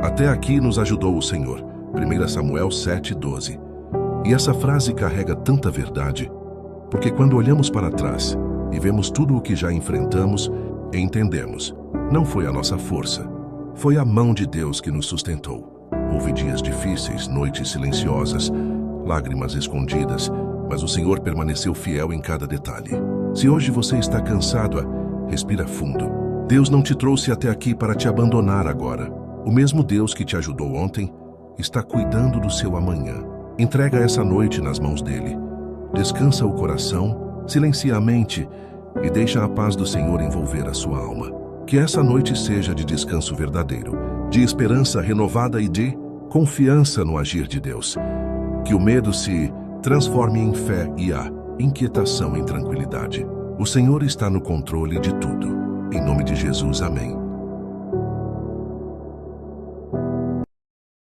Até aqui nos ajudou o Senhor. 1 Samuel 7:12. E essa frase carrega tanta verdade, porque quando olhamos para trás e vemos tudo o que já enfrentamos, entendemos, não foi a nossa força, foi a mão de Deus que nos sustentou. Houve dias difíceis, noites silenciosas, lágrimas escondidas, mas o Senhor permaneceu fiel em cada detalhe. Se hoje você está cansado, respira fundo. Deus não te trouxe até aqui para te abandonar agora. O mesmo Deus que te ajudou ontem está cuidando do seu amanhã. Entrega essa noite nas mãos dele. Descansa o coração, silencia a mente e deixa a paz do Senhor envolver a sua alma. Que essa noite seja de descanso verdadeiro, de esperança renovada e de confiança no agir de Deus. Que o medo se transforme em fé e a inquietação em tranquilidade. O Senhor está no controle de tudo. Em nome de Jesus, amém.